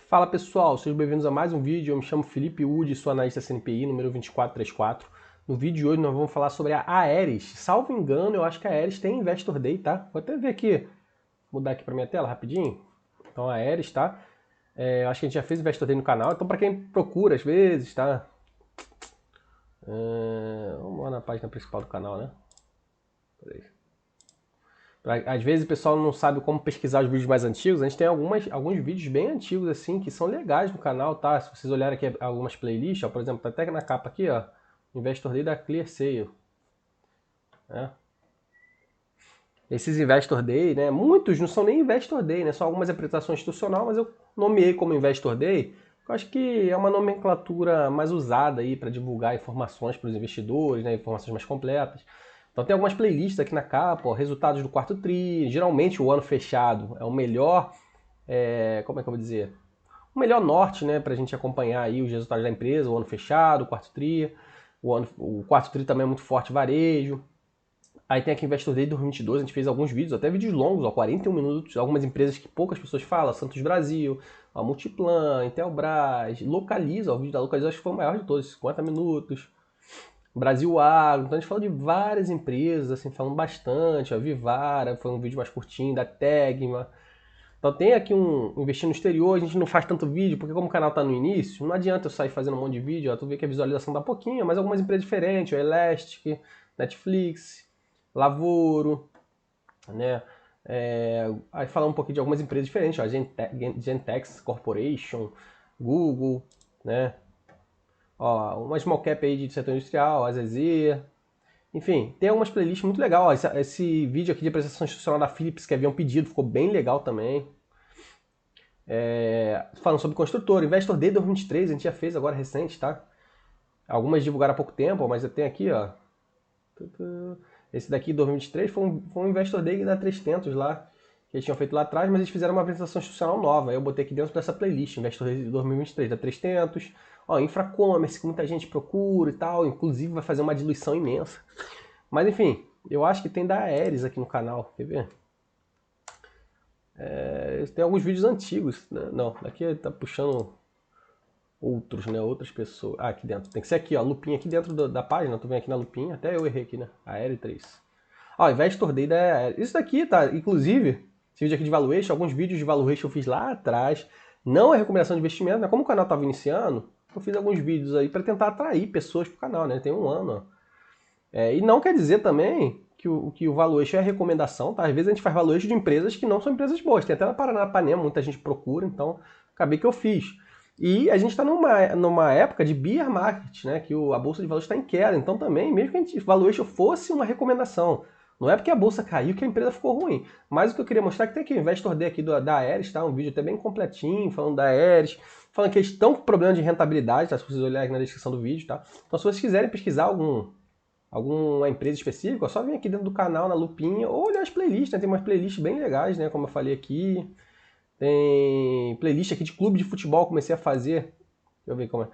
Fala pessoal, sejam bem-vindos a mais um vídeo. Eu me chamo Felipe Udi, sou analista CNPI, número 2434. No vídeo de hoje nós vamos falar sobre a Aeris. Salvo engano, eu acho que a Aeris tem Investor Day, tá? Vou até ver aqui, mudar aqui para minha tela rapidinho. Então a Aeris, tá? Eu acho que a gente já fez Investor Day no canal, então para quem procura às vezes, tá? Vamos lá na página principal do canal, né? Peraí. Às vezes o pessoal não sabe como pesquisar os vídeos mais antigos. A gente tem alguns vídeos bem antigos, assim, que são legais no canal, tá? Se vocês olharem aqui algumas playlists, ó, por exemplo, tá até na capa aqui, ó, Investor Day da ClearSale, né? Esses Investor Day, né? Muitos não são nem Investor Day, né? São algumas apresentações institucional, mas eu nomeei como Investor Day. Eu acho que é uma nomenclatura mais usada aí para divulgar informações para os investidores, né? Informações mais completas. Então tem algumas playlists aqui na capa, ó, resultados do quarto tri. Geralmente o ano fechado é o melhor, como é que eu vou dizer? O melhor norte, né, para a gente acompanhar aí os resultados da empresa, o ano fechado, o quarto tri. O quarto tri também é muito forte varejo. Aí tem aqui Investor Day 2022, a gente fez alguns vídeos, até vídeos longos, ó, 41 minutos, algumas empresas que poucas pessoas falam, Santos Brasil, a Multiplan, Intelbras, Localiza, ó, o vídeo da Localiza acho que foi o maior de todos, 50 minutos. Brasil Agro, então a gente falou de várias empresas, assim, falando bastante, a Vivara, foi um vídeo mais curtinho, da Tegma. Então tem aqui um investir no exterior, a gente não faz tanto vídeo, porque como o canal está no início, não adianta eu sair fazendo um monte de vídeo, ó, tu vê que a visualização dá pouquinho, mas algumas empresas diferentes, ó, Elastic, Netflix, Lavoro, né? Aí falar um pouquinho de algumas empresas diferentes, ó, Gentex Corporation, Google, né? Ó, uma small cap aí de setor industrial, AZZ. Enfim, tem algumas playlists muito legais. Ó, esse vídeo aqui de apresentação institucional da Philips que havia um pedido, ficou bem legal também. Falando sobre construtor, Investor Day 2023, a gente já fez agora recente, tá? Algumas divulgaram há pouco tempo, mas eu tenho aqui, ó. Esse daqui, 2023, foi um Investor Day da 300 lá, que eles tinham feito lá atrás, mas eles fizeram uma apresentação institucional nova. Aí eu botei aqui dentro dessa playlist, Investor Day 2023 da 300. Ó, Infracommerce, que muita gente procura e tal, inclusive vai fazer uma diluição imensa. Mas enfim, eu acho que tem da Aeris aqui no canal, quer ver? Tem alguns vídeos antigos, né? Não, daqui tá puxando outros, né? Outras pessoas. Ah, aqui dentro. Tem que ser aqui, ó, lupinha aqui dentro da página. Tu vem aqui na lupinha, até eu errei aqui, né? Aeris 3. Ó, Investor Day da Aeris. Isso daqui, tá? Inclusive, esse vídeo aqui de valuation, alguns vídeos de valuation eu fiz lá atrás. Não é recomendação de investimento, né? Como o canal tava iniciando, eu fiz alguns vídeos aí para tentar atrair pessoas pro canal, né? Tem um ano, ó. E não quer dizer também que o valuation é recomendação, tá? Às vezes a gente faz valuation de empresas que não são empresas boas. Tem até na Paranapanema, muita gente procura, então acabei que eu fiz. E a gente está numa época de bear market, né? Que a bolsa de valores está em queda. Então também, mesmo que a gente valuation fosse uma recomendação, não é porque a bolsa caiu que a empresa ficou ruim. Mas o que eu queria mostrar é que tem aqui o Investor Day aqui da Aeris, tá? Um vídeo até bem completinho, falando da Aeris, falando que eles estão com problema de rentabilidade, tá? Se vocês olharem aqui na descrição do vídeo, tá? Então se vocês quiserem pesquisar alguma empresa específica, é só vir aqui dentro do canal, na lupinha, ou olhar as playlists, né? Tem umas playlists bem legais, né? Como eu falei aqui. Tem playlist aqui de clube de futebol, comecei a fazer. Deixa eu ver como é.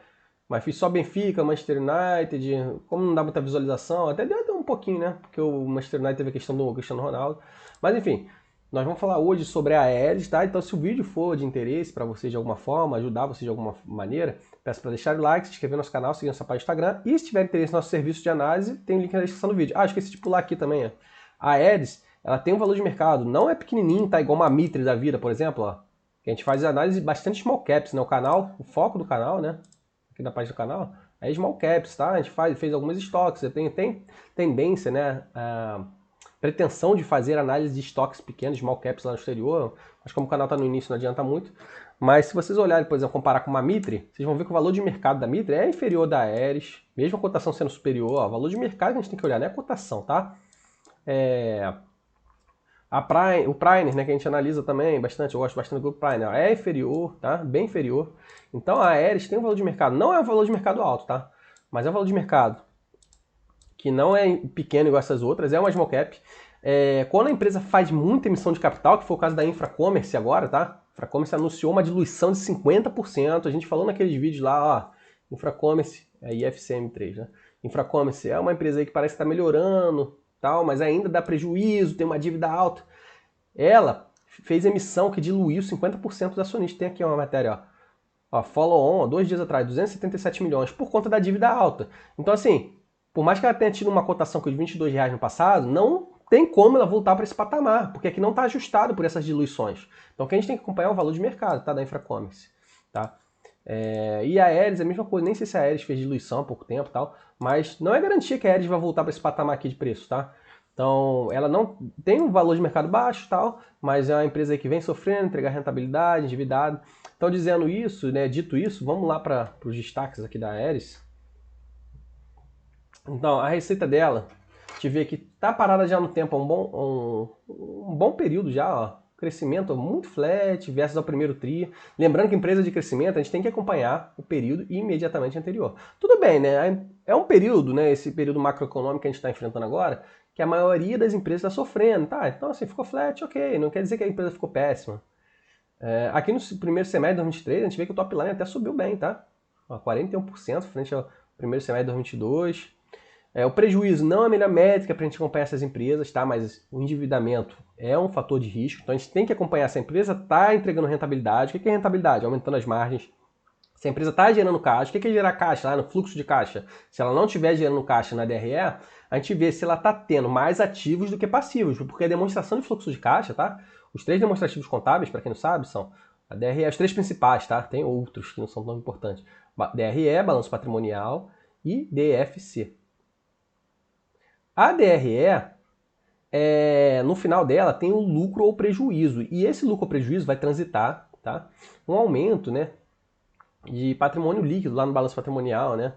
Mas fiz só Benfica, Manchester United, como não dá muita visualização, até deu um pouquinho, né? Porque o Manchester United teve a questão do Cristiano Ronaldo. Mas enfim, nós vamos falar hoje sobre a Aeris, tá? Então se o vídeo for de interesse para vocês de alguma forma, ajudar vocês de alguma maneira, peço para deixar o like, se inscrever no nosso canal, seguir nossa página do Instagram. E se tiver interesse no nosso serviço de análise, tem o link na descrição do vídeo. Ah, esqueci de pular aqui também, ó. A Aeris, ela tem um valor de mercado, não é pequenininho, tá? Igual uma Mitre da vida, por exemplo, ó. Que a gente faz análise bastante small caps, né? O foco do canal, né? Aqui na página do canal, é small caps, tá? A gente fez algumas estoques, tem tendência, né? Pretensão de fazer análise de estoques pequenos, small caps lá no exterior, mas como o canal está no início não adianta muito. Mas se vocês olharem, por exemplo, comparar com uma Mitre, vocês vão ver que o valor de mercado da Mitre é inferior da Aeris, mesmo a cotação sendo superior, ó, o valor de mercado que a gente tem que olhar, não é a cotação, tá? O Priner, né, que a gente analisa também bastante, eu gosto bastante do grupo Priner, é inferior, tá? Bem inferior. Então a Aeris tem um valor de mercado, não é um valor de mercado alto, tá? Mas é um valor de mercado que não é pequeno igual essas outras, é uma small cap. Quando a empresa faz muita emissão de capital, que foi o caso da Infracommerce agora, tá? A Infracommerce anunciou uma diluição de 50%, a gente falou naqueles vídeos lá, ó, Infracommerce, IFCM3, né? Infracommerce é uma empresa aí que parece que está melhorando, tal, mas ainda dá prejuízo, tem uma dívida alta. Ela fez emissão que diluiu 50% dos acionistas. Tem aqui uma matéria, ó. Ó, follow-on, 2 dias atrás, 277 milhões, por conta da dívida alta. Então, assim, por mais que ela tenha tido uma cotação de R$ 22 no passado, não tem como ela voltar para esse patamar, porque aqui não está ajustado por essas diluições. Então, o que a gente tem que acompanhar é o valor de mercado, tá, da Infracommerce. Tá? E a Aeres é a mesma coisa, nem sei se a Aeres fez diluição há pouco tempo e tal, mas não é garantia que a Aeres vai voltar para esse patamar aqui de preço, tá? Então, ela não tem um valor de mercado baixo e tal, mas é uma empresa aí que vem sofrendo, entregar rentabilidade, endividado. Então, dizendo isso, né, dito isso, vamos lá para os destaques aqui da Aeres. Então, a receita dela, a gente vê que tá parada já no tempo há um bom período já, ó. Crescimento muito flat versus ao primeiro TRI. Lembrando que empresa de crescimento a gente tem que acompanhar o período imediatamente anterior. Tudo bem, né? É um período, né? Esse período macroeconômico que a gente está enfrentando agora, que a maioria das empresas está sofrendo, tá? Então, assim, ficou flat, ok. Não quer dizer que a empresa ficou péssima. Aqui no primeiro semestre de 2023, a gente vê que o top line até subiu bem, tá? 41% frente ao primeiro semestre de 2022. O prejuízo não é a melhor métrica para a gente acompanhar essas empresas, tá? Mas o endividamento é um fator de risco, então a gente tem que acompanhar se a empresa está entregando rentabilidade. O que é rentabilidade? Aumentando as margens. Se a empresa está gerando caixa, o que é gerar caixa lá no fluxo de caixa? Se ela não estiver gerando caixa na DRE, a gente vê se ela está tendo mais ativos do que passivos, porque a demonstração de fluxo de caixa, tá? Os 3 demonstrativos contábeis, para quem não sabe, são a DRE, os 3 principais, tá? Tem outros que não são tão importantes. DRE, balanço patrimonial, e DFC. A DRE, no final dela, tem o lucro ou prejuízo. E esse lucro ou prejuízo vai transitar, tá? Um aumento, né, de patrimônio líquido lá no balanço patrimonial, né?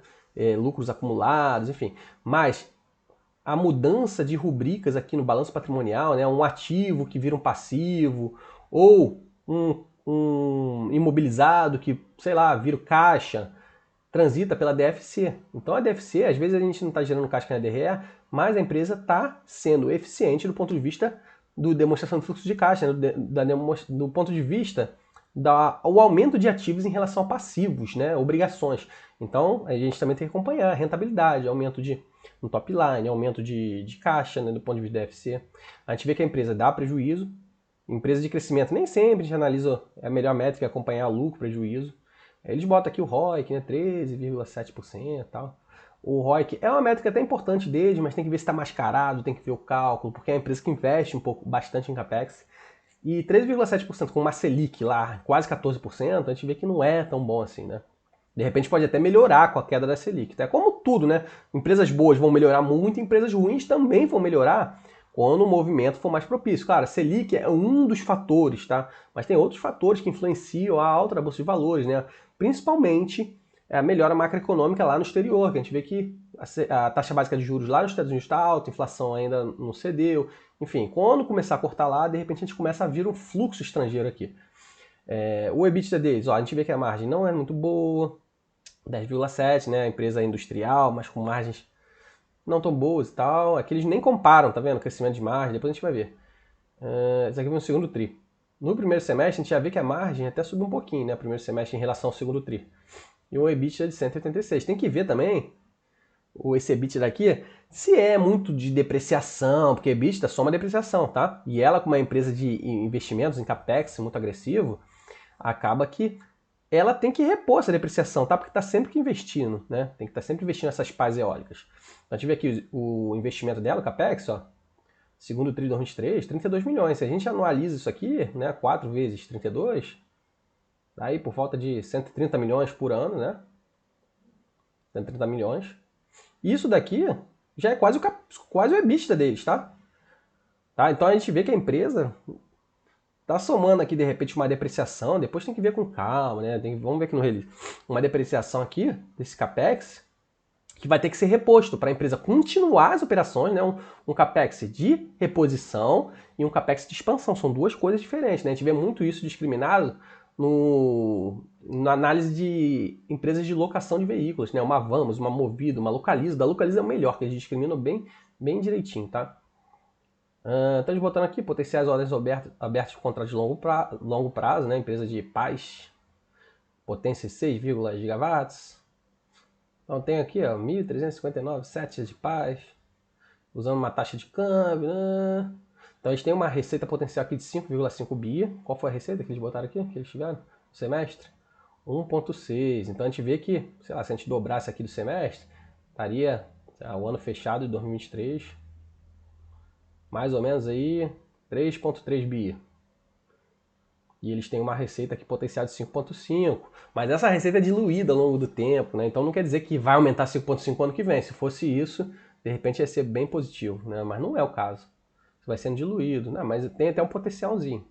Lucros acumulados, enfim. Mas a mudança de rubricas aqui no balanço patrimonial, né? Um ativo que vira um passivo, ou um imobilizado que, sei lá, vira caixa, transita pela DFC. Então a DFC, às vezes a gente não está gerando caixa na DRE, mas a empresa está sendo eficiente do ponto de vista do demonstração de fluxo de caixa, né? do ponto de vista o aumento de ativos em relação a passivos, né? Obrigações. Então a gente também tem que acompanhar a rentabilidade, aumento no top line, aumento de caixa, né? Do ponto de vista da DFC. A gente vê que a empresa dá prejuízo. Empresa de crescimento nem sempre a gente analisa a melhor métrica, acompanhar lucro, prejuízo. Eles botam aqui o ROIC, né, 13,7% e tal. O ROIC é uma métrica até importante deles, mas tem que ver se está mascarado, tem que ver o cálculo, porque é uma empresa que investe bastante em CAPEX. E 13,7% com uma Selic lá, quase 14%, a gente vê que não é tão bom assim, né? De repente pode até melhorar com a queda da Selic. É como tudo, né? Empresas boas vão melhorar muito, empresas ruins também vão melhorar quando o movimento for mais propício. Claro, a Selic é um dos fatores, tá? Mas tem outros fatores que influenciam a alta da Bolsa de Valores, né? Principalmente a melhora macroeconômica lá no exterior, que a gente vê que a taxa básica de juros lá nos Estados Unidos está alta, a inflação ainda não cedeu. Enfim, quando começar a cortar lá, de repente a gente começa a vir um fluxo estrangeiro aqui. O EBITDA deles, ó, a gente vê que a margem não é muito boa, 10,7, né? Empresa industrial, mas com margens não tão boas e tal. Aqui eles nem comparam, tá vendo? Crescimento de margem, depois a gente vai ver. Isso aqui foi no segundo TRI. No primeiro semestre, a gente já vê que a margem até subiu um pouquinho, né? Primeiro semestre em relação ao segundo TRI. E o EBITDA de 186. Tem que ver também esse EBITDA daqui, se é muito de depreciação, porque EBITDA soma depreciação, tá? E ela, como uma empresa de investimentos em CAPEX muito agressivo, acaba que ela tem que repor essa depreciação, tá? Porque está sempre que investindo, né? Tem que estar sempre investindo nessas pás eólicas. Então, a gente vê aqui o investimento dela, o CAPEX, ó, segundo TRI de 2023, 32 milhões. Se a gente anualiza isso aqui, né, 4 vezes 32, aí por volta de 130 milhões por ano, né? 130 milhões. Isso daqui já é quase o EBITDA deles, tá? Então a gente vê que a empresa tá somando aqui, de repente, uma depreciação, depois tem que ver com calma, né? Vamos ver aqui no release. Uma depreciação aqui, desse CAPEX, que vai ter que ser reposto para a empresa continuar as operações, né? Um CAPEX de reposição e um CAPEX de expansão. São duas coisas diferentes, né? A gente vê muito isso discriminado na análise de empresas de locação de veículos, né? Uma Vamos, uma Movido, uma Localiza. Da Localiza é o melhor, que eles discriminam bem direitinho, tá? Estamos botando aqui potenciais ordens abertas de contrato de longo prazo, né? Empresa de paz, potência 6, gigawatts. Então tem aqui, ó, 1.359 sets de paz, usando uma taxa de câmbio, né? Então eles têm uma receita potencial aqui de 5,5 bi. Qual foi a receita que eles botaram aqui, que eles tiveram no semestre? 1,6. Então a gente vê que, sei lá, se a gente dobrasse aqui do semestre, estaria o ano fechado de 2023, mais ou menos aí 3,3 bi. E eles têm uma receita aqui potencial de 5,5. Mas essa receita é diluída ao longo do tempo, né? Então não quer dizer que vai aumentar 5,5 ano que vem. Se fosse isso, de repente ia ser bem positivo, né? Mas não é o caso. Vai sendo diluído, né? Mas tem até um potencialzinho.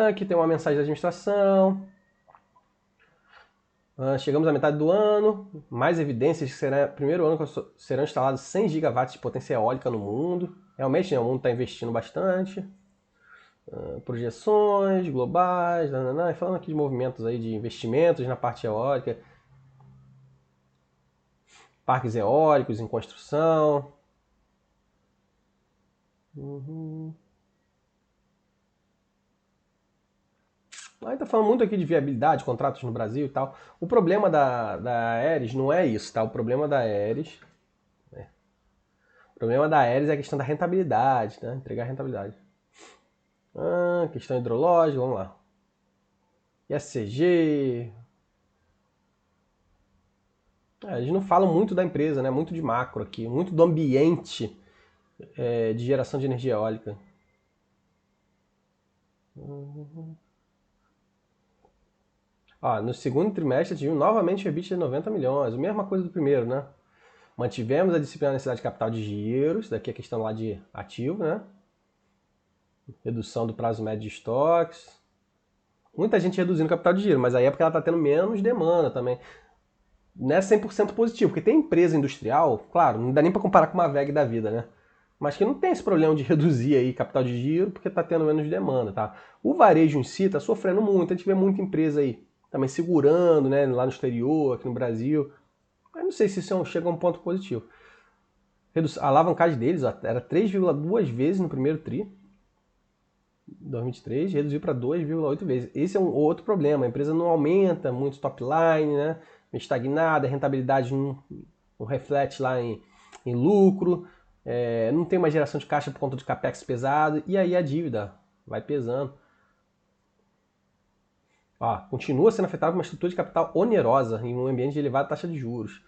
Aqui tem uma mensagem da administração. Chegamos à metade do ano, mais evidências que será o primeiro ano que serão instalados 100 gigawatts de potência eólica no mundo. Realmente, né, o mundo está investindo bastante. Projeções globais, falando aqui de movimentos aí de investimentos na parte eólica. Parques eólicos em construção. Aí tá falando muito aqui de viabilidade, contratos no Brasil e tal. O problema da Aeres não é isso, tá? O problema da Aeres é a questão da rentabilidade, né? Entregar rentabilidade. Questão hidrológica, vamos lá. ESG. Eles não falam muito da empresa, né? Muito de macro aqui, muito do ambiente de geração de energia eólica. No segundo trimestre atingiu novamente o EBITDA de 90 milhões, a mesma coisa do primeiro, né? Mantivemos a disciplina da necessidade de capital de giro, isso daqui é questão lá de ativo, né? Redução do prazo médio de estoques. Muita gente reduzindo o capital de giro, mas aí é porque ela está tendo menos demanda também. Não é 100% positivo, porque tem empresa industrial, claro, não dá nem para comparar com uma VEG da vida, né? Mas que não tem esse problema de reduzir aí capital de giro porque está tendo menos demanda, tá? O varejo em si está sofrendo muito, a gente vê muita empresa aí também segurando, né, lá no exterior, aqui no Brasil. Mas não sei se isso chega a um ponto positivo. A alavancagem deles era 3,2 vezes no primeiro TRI, 2023, reduziu para 2,8 vezes. Esse é um outro problema, a empresa não aumenta muito top line, né? Estagnada, a rentabilidade não reflete lá em lucro, não tem uma geração de caixa por conta de capex pesado, e aí a dívida vai pesando. Continua sendo afetada por uma estrutura de capital onerosa em um ambiente de elevada taxa de juros.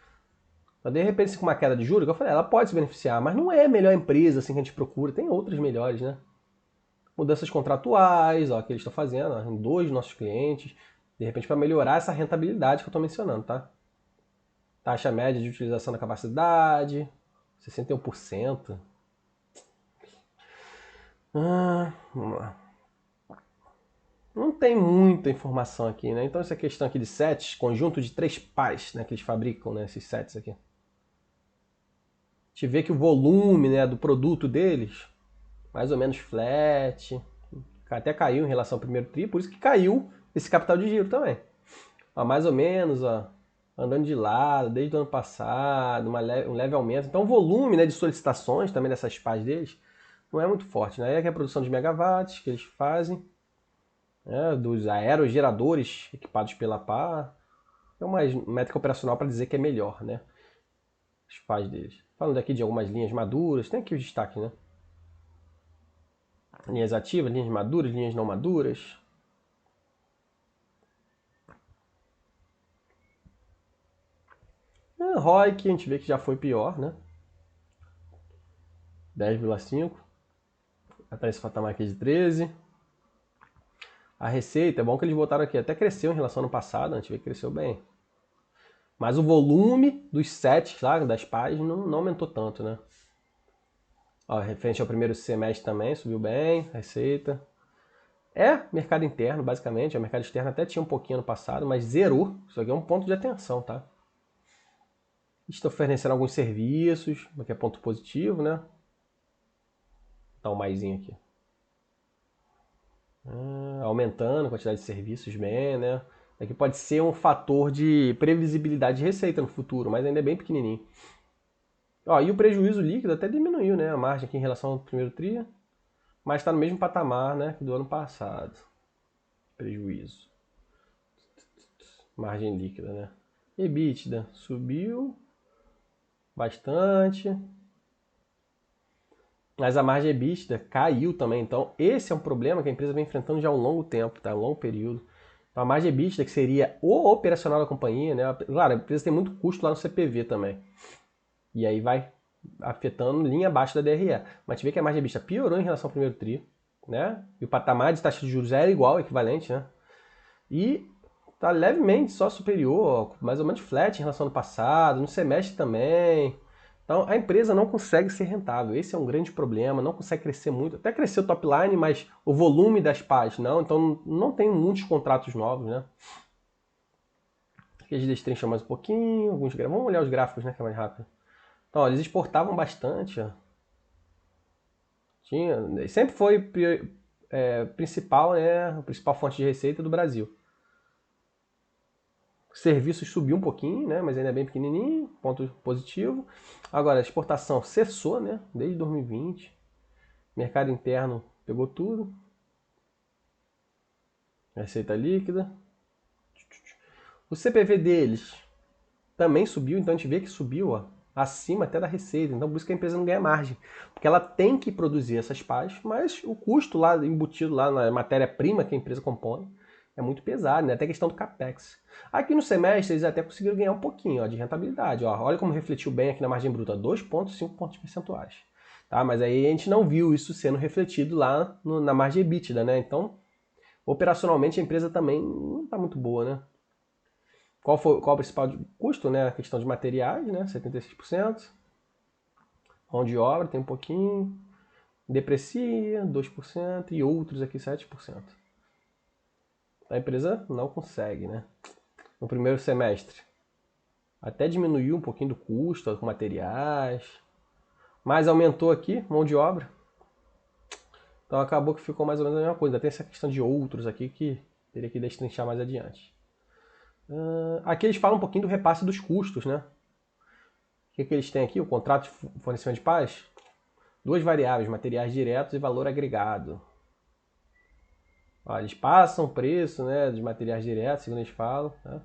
Mas de repente, com uma queda de juros, que eu falei, ela pode se beneficiar, mas não é a melhor empresa assim, que a gente procura, tem outras melhores, né? Mudanças contratuais, que eles estão fazendo, em 2 nossos clientes, de repente para melhorar essa rentabilidade que eu estou mencionando, tá? Taxa média de utilização da capacidade, 61%. Vamos lá. Não tem muita informação aqui, né? Então essa questão aqui de sets, conjunto de 3 pares, né, que eles fabricam, né, esses sets aqui. A gente vê que o volume, né, do produto deles, mais ou menos flat, até caiu em relação ao primeiro TRI, por isso que caiu esse capital de giro também. Mais ou menos, andando de lado desde o ano passado, um leve aumento. Então o volume, né, de solicitações também dessas PAs deles não é muito forte, né? Aí é a produção de megawatts que eles fazem, né, dos aerogeradores equipados pela PA. É uma métrica operacional para dizer que é melhor, né? Os PAs deles. Falando aqui de algumas linhas maduras, tem aqui os destaques, né? Linhas ativas, linhas maduras, linhas não maduras. ROIC, a gente vê que já foi pior, né? 10,5. Até esse patamar aqui de 13. A receita, é bom que eles botaram aqui, até cresceu em relação ao ano passado, a gente vê que cresceu bem. Mas o volume dos sets lá, das páginas, não aumentou tanto, né? Referente ao primeiro semestre também, subiu bem, receita. É mercado interno, basicamente. O mercado externo até tinha um pouquinho no passado, mas zerou. Isso aqui é um ponto de atenção, tá? Estão oferecendo alguns serviços, aqui é ponto positivo, né? Dá um maisinho aqui. Aumentando a quantidade de serviços bem, né? Aqui pode ser um fator de previsibilidade de receita no futuro, mas ainda é bem pequenininho. E o prejuízo líquido até diminuiu, né? A margem aqui em relação ao primeiro TRI, mas está no mesmo patamar, né, que do ano passado. Prejuízo. Margem líquida, né? EBITDA subiu bastante, mas a margem EBITDA caiu também. Então esse é um problema que a empresa vem enfrentando já há um longo tempo, tá? Um longo período. Então a margem EBITDA, que seria o operacional da companhia, né? Claro, a empresa tem muito custo lá no CPV também. E aí vai afetando linha abaixo da DRE. Mas a gente vê que a margem EBITDA piorou em relação ao primeiro tri, né? E o patamar de taxa de juros era igual, equivalente, né? E está levemente só superior, mais ou menos flat em relação ao ano passado, no semestre também. Então a empresa não consegue ser rentável, esse é um grande problema, não consegue crescer muito. Até cresceu o top line, mas o volume das PAs não, então não tem muitos contratos novos, né? Aqui a gente destrincha mais um pouquinho, alguns gráficos. Vamos olhar os gráficos, né, que é mais rápido. Então, ó, eles exportavam bastante, ó. Sempre foi principal, né, a principal fonte de receita do Brasil. Serviços subiu um pouquinho, né, mas ainda é bem pequenininho, ponto positivo. Agora, a exportação cessou, né, desde 2020. Mercado interno pegou tudo. Receita líquida. O CPV deles também subiu, então a gente vê que subiu, ó, acima até da receita. Então por isso que a empresa não ganha margem. Porque ela tem que produzir essas PAs, mas o custo lá embutido lá na matéria-prima que a empresa compõe é muito pesado, né? Até a questão do capex. Aqui no semestre eles até conseguiram ganhar um pouquinho, ó, de rentabilidade. Ó. Olha como refletiu bem aqui na margem bruta, 2,5 pontos percentuais. Tá? Mas aí a gente não viu isso sendo refletido lá na margem EBITDA, né? Então, operacionalmente a empresa também não está muito boa, né? Qual o principal custo? Né? A questão de materiais, né? 76%. Mão de obra tem um pouquinho. Deprecia, 2%. E outros aqui, 7%. A empresa não consegue, né? No primeiro semestre. Até diminuiu um pouquinho do custo com materiais. Mas aumentou aqui, mão de obra. Então acabou que ficou mais ou menos a mesma coisa. Tem essa questão de outros aqui que teria que destrinchar mais adiante. Aqui eles falam um pouquinho do repasse dos custos, né? O que eles têm aqui? O contrato de fornecimento de paz. Duas variáveis, materiais diretos e valor agregado. Ó, eles passam o preço, né, dos materiais diretos, segundo eles falam, né?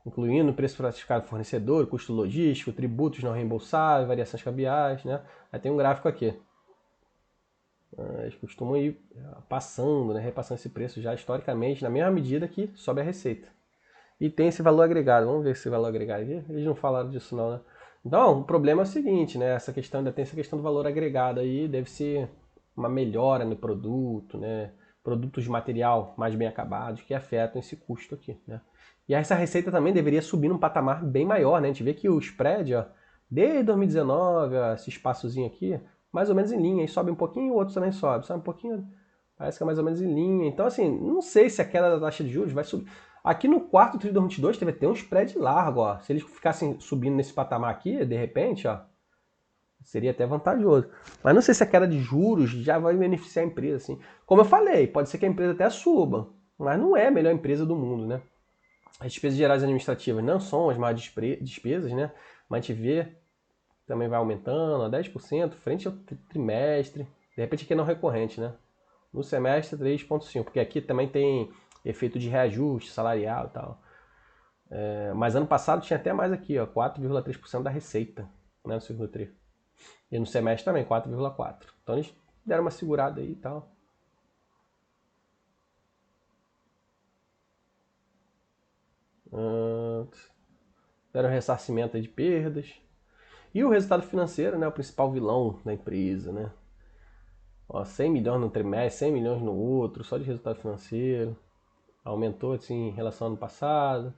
Incluindo o preço praticado do fornecedor, custo logístico, tributos não reembolsáveis, variações cambiais, né? Aí tem um gráfico aqui. Eles costumam ir passando, né, repassando esse preço já historicamente, na mesma medida que sobe a receita. E tem esse valor agregado. Vamos ver esse valor agregado aqui. Eles não falaram disso não, né? Então, o problema é o seguinte, né? Essa questão, ainda tem essa questão do valor agregado aí, deve ser uma melhora no produto, né? Produtos de material mais bem acabados que afetam esse custo aqui, né? E essa receita também deveria subir num patamar bem spread, né? A gente vê que o spread, ó, desde 2019, ó, esse espaçozinho aqui, mais ou menos em linha, aí sobe um pouquinho, o outro também sobe um pouquinho, parece que é mais ou menos em linha. Então, assim, não sei se a queda da taxa de juros vai subir. Aqui no quarto tri de 2022 teve até um spread largo, ó. Se eles ficassem subindo nesse patamar aqui, de repente, ó, seria até vantajoso. Mas não sei se a queda de juros já vai beneficiar a empresa, assim. Como eu falei, pode ser que a empresa até suba, mas não é a melhor empresa do mundo, né? As despesas gerais administrativas não são as maiores despesas, né? Mas a gente vê também vai aumentando a 10% frente ao trimestre. De repente aqui é não recorrente, né? No semestre 3,5%, porque aqui também tem efeito de reajuste salarial e tal. Mas ano passado tinha até mais aqui, ó, 4,3% da receita, né, no segundo tri. E no semestre também, 4,4%. Então eles deram uma segurada aí e tal. Deram ressarcimento aí de perdas. E o resultado financeiro, né, o principal vilão da empresa, né? Ó, 100 milhões no trimestre, 100 milhões no outro, só de resultado financeiro. Aumentou assim em relação ao ano passado,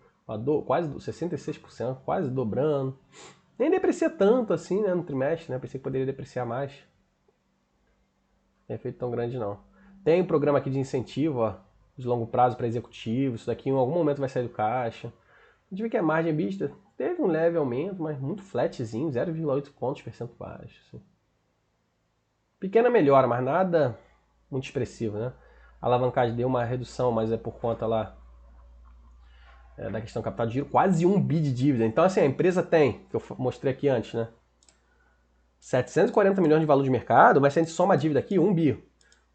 quase 66%, quase dobrando. Nem deprecia tanto assim, né, no trimestre, né? Pensei que poderia depreciar mais. Não é efeito tão grande não. Tem um programa aqui de incentivo, ó, de longo prazo para executivos. Isso daqui em algum momento vai sair do caixa. A gente vê que a margem EBITDA teve um leve aumento, mas muito flatzinho, 0,8 pontos percentuais. Assim. Pequena melhora, mas nada muito expressivo, né? A alavancagem deu uma redução, mas é por conta lá da questão do capital de giro, quase 1 bi de dívida. Então, assim, a empresa tem, que eu mostrei aqui antes, né? 740 milhões de valor de mercado, mas se a gente soma a dívida aqui, 1 bi.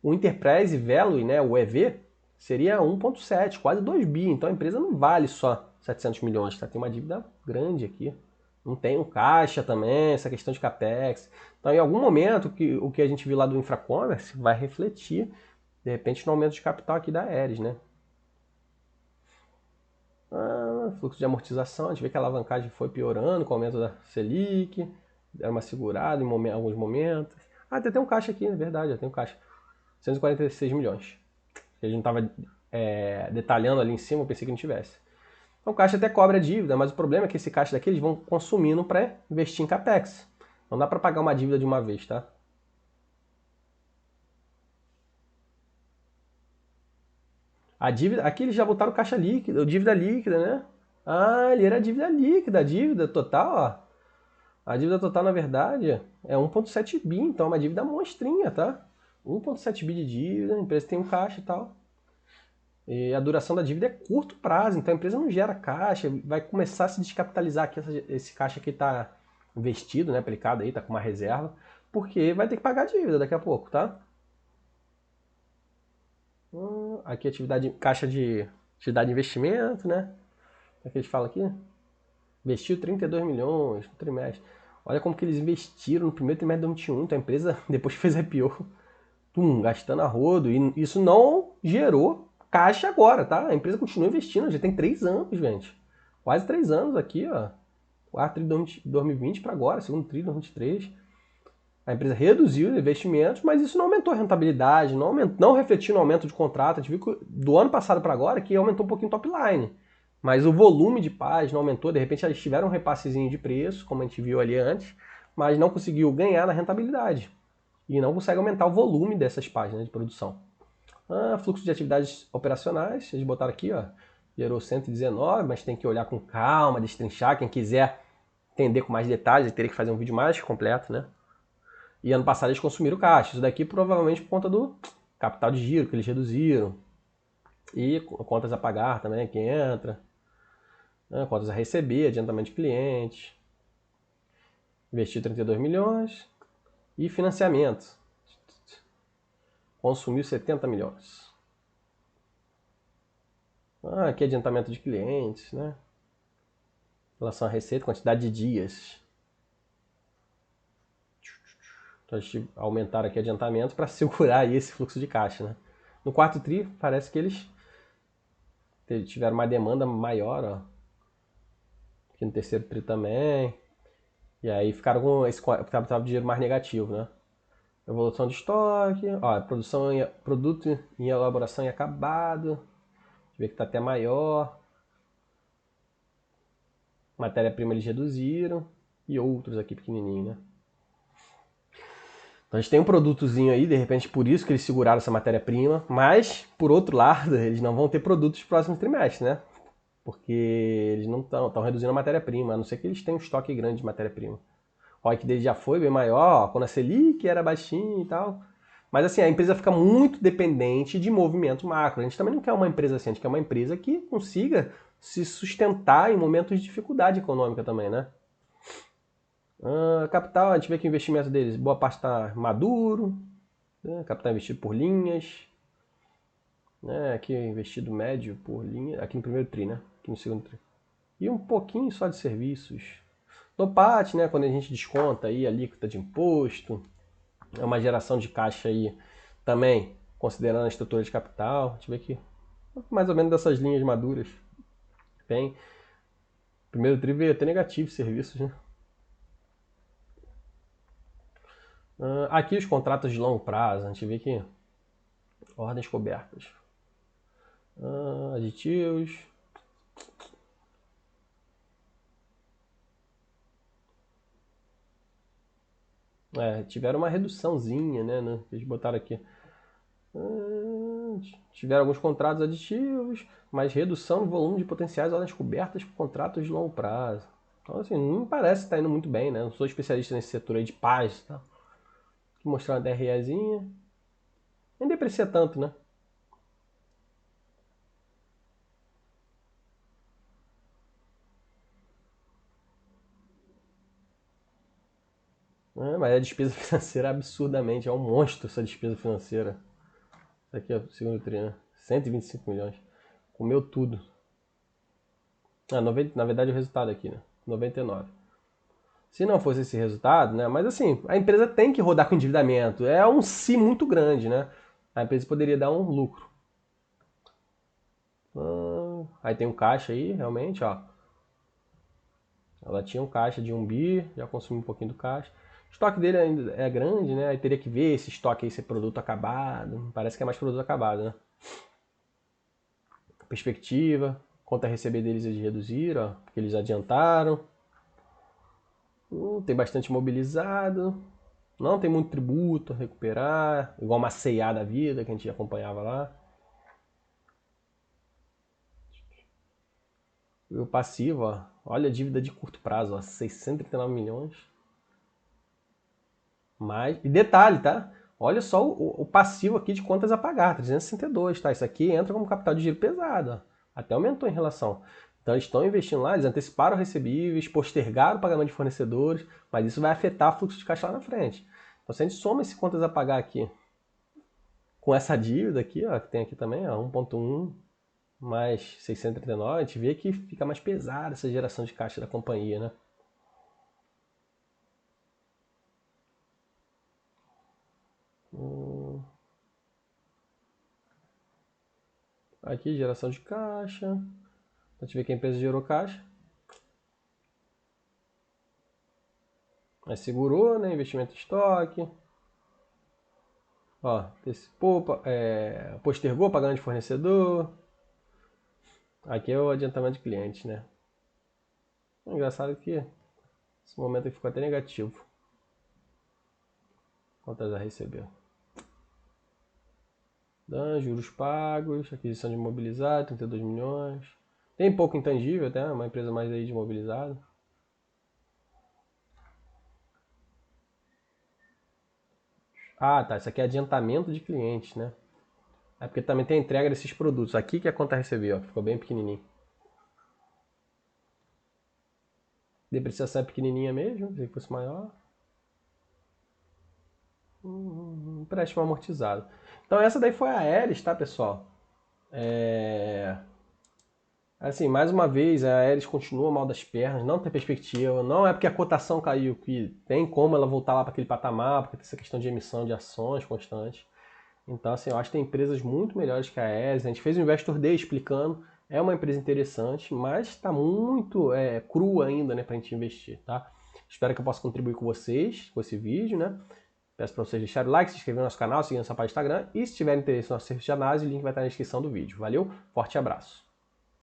O Enterprise Value, né, o EV, seria 1,7, quase 2 bi. Então a empresa não vale só 700 milhões, tá? Tem uma dívida grande aqui. Não tem um caixa também, essa questão de capex. Então, em algum momento, o que a gente viu lá do Infracommerce vai refletir, de repente, no aumento de capital aqui da Aeres, né? Fluxo de amortização, a gente vê que a alavancagem foi piorando com o aumento da Selic, era uma segurada em alguns momentos. Ah, tem até um caixa aqui, é verdade, já tem um caixa. 146 milhões. A gente não estava detalhando ali em cima, eu pensei que não tivesse. Então o caixa até cobra a dívida, mas o problema é que esse caixa daqui eles vão consumindo para investir em capex. Não dá para pagar uma dívida de uma vez, tá? A dívida, aqui eles já botaram caixa líquida, dívida líquida, né? Ah, ele era dívida líquida, a dívida total, ó. A dívida total, na verdade, é 1,7 bi, então é uma dívida monstrinha, tá? 1,7 bi de dívida, a empresa tem um caixa e tal. E a duração da dívida é curto prazo, então a empresa não gera caixa, vai começar a se descapitalizar aqui, esse caixa aqui está investido, né, aplicado aí, está com uma reserva, porque vai ter que pagar a dívida daqui a pouco, tá? Aqui caixa de atividade de investimento, né? O que eles falam aqui? Investiu 32 milhões no trimestre. Olha como que eles investiram no primeiro trimestre de 2021, então a empresa, depois que fez IPO, gastando a rodo, e isso não gerou caixa agora, tá? A empresa continua investindo, já tem 3 anos, gente. Quase 3 anos aqui, ó. Quarto tri de 2020 para agora, segundo tri de 2023. A empresa reduziu os investimentos, mas isso não aumentou a rentabilidade, não refletiu no aumento de contrato. A gente viu que do ano passado para agora que aumentou um pouquinho o top line. Mas o volume de páginas não aumentou, de repente eles tiveram um repassezinho de preço, como a gente viu ali antes, mas não conseguiu ganhar na rentabilidade. E não consegue aumentar o volume dessas páginas de produção. Fluxo de atividades operacionais, eles botaram aqui, ó, gerou 119, mas tem que olhar com calma, destrinchar. Quem quiser entender com mais detalhes, teria que fazer um vídeo mais completo, né? E ano passado eles consumiram caixa. Isso daqui provavelmente por conta do capital de giro que eles reduziram. E contas a pagar também, que entra. Contas a receber, adiantamento de clientes. Investiu 32 milhões. E financiamento. Consumiu 70 milhões. Aqui adiantamento de clientes, né? Em relação à receita, quantidade de dias. Então a gente aumentaram aqui adiantamentos para segurar aí esse fluxo de caixa, né? No quarto tri, parece que eles tiveram uma demanda maior, ó. Aqui no terceiro tri também. E aí ficaram com esse capital de dinheiro mais negativo, né? Evolução de estoque, ó, produto em elaboração e acabado. A gente vê que está até maior. Matéria-prima eles reduziram. E outros aqui pequenininho, né? Então a gente tem um produtozinho aí, de repente por isso que eles seguraram essa matéria-prima. Mas, por outro lado, eles não vão ter produtos nos próximos trimestres, né? Porque eles não estão reduzindo a matéria-prima, a não ser que eles tenham um estoque grande de matéria-prima. O ROIC dele já foi bem maior, quando a Selic era baixinha e tal. Mas assim, a empresa fica muito dependente de movimento macro. A gente também não quer uma empresa assim, a gente quer uma empresa que consiga se sustentar em momentos de dificuldade econômica também, né? Capital, a gente vê que o investimento deles, boa parte está maduro, né? Capital investido por linhas, né? Aqui investido médio por linha, aqui no primeiro tri, né? Aqui no segundo tri. E um pouquinho só de serviços. No PAT, né, quando a gente desconta aí a alíquota de imposto, é uma geração de caixa aí também, considerando a estrutura de capital. A gente vê que mais ou menos dessas linhas maduras. Bem, primeiro tri veio até negativo serviços, né? Aqui os contratos de longo prazo, a gente vê que ordens cobertas. Aditivos. Tiveram uma reduçãozinha, né? Eles botaram aqui. Tiveram alguns contratos aditivos, mas redução no volume de potenciais ordens cobertas por contratos de longo prazo. Então, assim, não me parece estar indo muito bem, né? Não sou especialista nesse setor aí de paz, tá? Vou mostrar uma DREzinha. Nem deprecia tanto, né? Mas a despesa financeira absurdamente, é um monstro essa despesa financeira. Isso aqui é o segundo tri, né? 125 milhões. Comeu tudo. Na verdade o resultado aqui, né? 99. Se não fosse esse resultado, né? Mas assim, a empresa tem que rodar com endividamento. É um si muito grande, né? A empresa poderia dar um lucro. Aí tem um caixa aí, realmente, ó. Ela tinha um caixa de 1 bi, já consumiu um pouquinho do caixa. O estoque dele ainda é grande, né? Aí teria que ver esse estoque aí, se é produto acabado. Parece que é mais produto acabado, né? Perspectiva, conta a receber deles eles reduziram, ó, porque eles adiantaram. Tem bastante mobilizado. Não tem muito tributo a recuperar, igual uma C&A da vida que a gente acompanhava lá. E o passivo, ó, olha a dívida de curto prazo, ó, 639 milhões. E detalhe, tá? Olha só o passivo aqui de contas a pagar, 362, tá? Isso aqui entra como capital de giro pesado, ó. Até aumentou em relação. Então eles estão investindo lá, eles anteciparam recebíveis, postergaram o pagamento de fornecedores, mas isso vai afetar o fluxo de caixa lá na frente. Então se a gente soma esse contas a pagar aqui com essa dívida aqui, ó, que tem aqui também, ó, 1.1 mais 639, a gente vê que fica mais pesada essa geração de caixa da companhia, né? Aqui, geração de caixa. A gente vê que a empresa gerou caixa. Mas segurou, né? Investimento em estoque. Ó, postergou pagamento de fornecedor. Aqui é o adiantamento de clientes, né? É engraçado que esse momento aqui ficou até negativo. Contas a receber. Juros pagos, aquisição de imobilizado, 32 milhões. Tem pouco intangível até, uma empresa mais aí de imobilizado. Ah, tá. Isso aqui é adiantamento de clientes, né? É porque também tem a entrega desses produtos. Aqui que é a conta a receber, ó. Ficou bem pequenininho. Depreciação é pequenininha mesmo, se fosse maior. Empréstimo amortizado. Então essa daí foi a Aeres, tá, pessoal? Assim, mais uma vez, a Aeres continua mal das pernas, não tem perspectiva. Não é porque a cotação caiu que tem como ela voltar lá para aquele patamar, porque tem essa questão de emissão de ações constante. Então, assim, eu acho que tem empresas muito melhores que a Aeres. A gente fez um Investor Day explicando. É uma empresa interessante, mas está muito crua ainda, né, para a gente investir, tá? Espero que eu possa contribuir com vocês, com esse vídeo, né? Peço para vocês deixarem o like, se inscreverem no nosso canal, seguir nossa página do Instagram. E se tiverem interesse no nosso serviço de análise, o link vai estar na descrição do vídeo. Valeu, forte abraço.